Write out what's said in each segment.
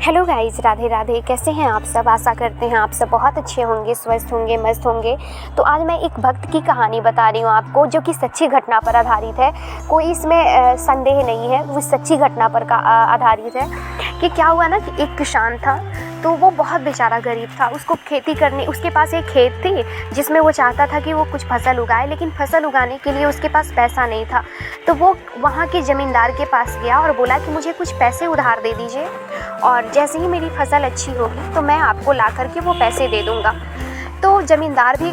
Hello guys, Radhe Radhe. कैसे हैं आप सब? आशा करते हैं आप सब बहुत अच्छे होंगे, स्वस्थ होंगे, मस्त होंगे। तो आज मैं एक भक्त की कहानी बता रही हूँ आपको, जो कि सच्ची घटना पर आधारित है। कोई इसमें संदेह नहीं है, वो सच्ची घटना पर आधारित है। कि क्या हुआ ना कि एक किसान था, तो वो बहुत बेचारा गरीब था। उसको खेती करनी, उसके पास एक खेत थी जिसमें वो चाहता था कि वो कुछ फसल उगाए, लेकिन फसल उगाने के लिए उसके पास पैसा नहीं था। तो वो वहाँ के ज़मींदार के पास गया और बोला कि मुझे कुछ पैसे उधार दे दीजिए, और जैसे ही मेरी फसल अच्छी होगी तो मैं आपको ला करके वो पैसे दे दूँगा। तो ज़मींदार भी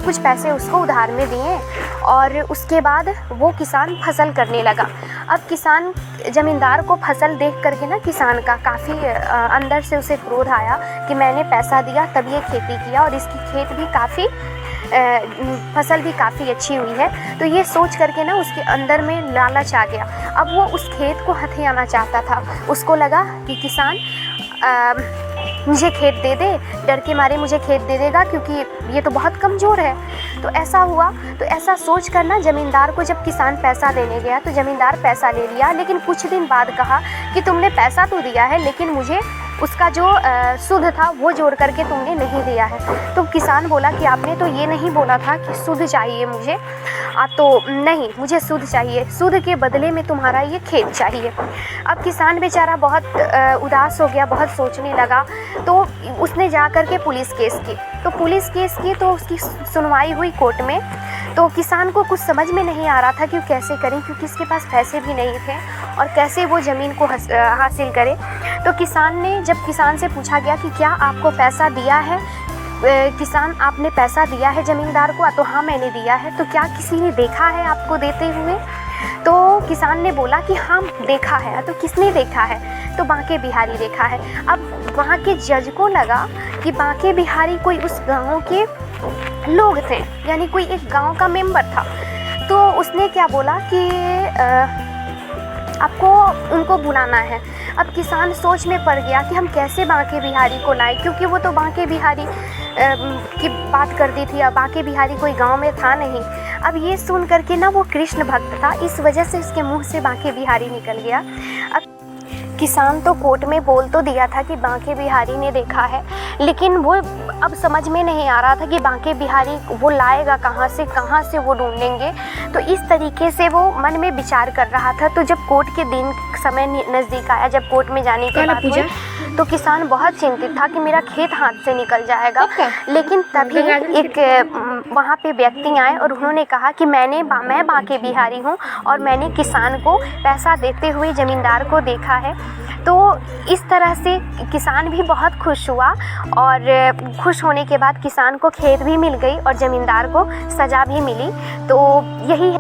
कुछ पैसे उसको उधार में दिए और उसके बाद वो किसान फसल करने लगा। अब किसान, ज़मींदार को फसल देख करके ना किसान का काफ़ी अंदर से उसे क्रोध आया कि मैंने पैसा दिया तब ये खेती किया और इसकी खेत भी काफ़ी फसल भी काफ़ी अच्छी हुई है। तो ये सोच करके ना उसके अंदर में लालच आ गया। अब वो उस खेत को हथियाना चाहता था। उसको लगा कि किसान मुझे खेत दे दे, डर के मारे मुझे खेत दे देगा क्योंकि ये तो बहुत कमज़ोर है। तो ऐसा हुआ। तो ऐसा सोच कर ना ज़मींदार को जब किसान पैसा देने गया तो ज़मींदार पैसा ले लिया, लेकिन कुछ दिन बाद कहा कि तुमने पैसा तो दिया है लेकिन मुझे उसका जो सूद था वो जोड़ करके तुमने नहीं दिया है। तो किसान बोला कि आपने तो ये नहीं बोला था कि सूद चाहिए मुझे। तो नहीं, मुझे सूद चाहिए, सूद के बदले में तुम्हारा ये खेत चाहिए। अब किसान बेचारा बहुत उदास हो गया, बहुत सोचने लगा। तो उसने जा कर के पुलिस केस की। तो पुलिस केस की तो उसकी सुनवाई हुई कोर्ट में। तो किसान को कुछ समझ में नहीं आ रहा था कि वो कैसे करें, क्योंकि इसके पास पैसे भी नहीं थे और कैसे वो ज़मीन को हासिल करे। तो जब किसान से पूछा गया कि क्या आपको पैसा दिया है, किसान आपने पैसा दिया है ज़मींदार को? तो हाँ मैंने दिया है। तो क्या किसी ने देखा है आपको देते हुए? तो किसान ने बोला कि हाँ देखा है। तो किसने देखा है? तो बांके बिहारी देखा है। अब वहाँ के जज को लगा कि बांके बिहारी कोई उस गाँव के लोग थे, यानी कोई एक गांव का मेंबर था। तो उसने क्या बोला कि आपको उनको बुलाना है। अब किसान सोच में पड़ गया कि हम कैसे बांके बिहारी को लाएं, क्योंकि वो तो बांके बिहारी की बात कर दी थी। अब बांके बिहारी कोई गांव में था नहीं। अब ये सुन करके ना वो कृष्ण भक्त था, इस वजह से उसके मुंह से बांके बिहारी निकल गया। अब किसान तो कोर्ट में बोल तो दिया था कि बांके बिहारी ने देखा है, लेकिन वो अब समझ में नहीं आ रहा था कि बांके बिहारी वो लाएगा कहाँ से वो ढूंढेंगे। तो इस तरीके से वो मन में विचार कर रहा था। तो जब कोर्ट के दिन समय नज़दीक आया, जब कोर्ट में जाने के बाद हुई, तो किसान बहुत चिंतित था कि मेरा खेत हाथ से निकल जाएगा। लेकिन तभी एक वहाँ पे व्यक्ति आए और उन्होंने कहा कि मैं बांके बिहारी हूँ और मैंने किसान को पैसा देते हुए ज़मींदार को देखा है। तो इस तरह से किसान भी बहुत खुश हुआ और खुश होने के बाद किसान को खेत भी मिल गई और ज़मींदार को सज़ा भी मिली। तो यही है।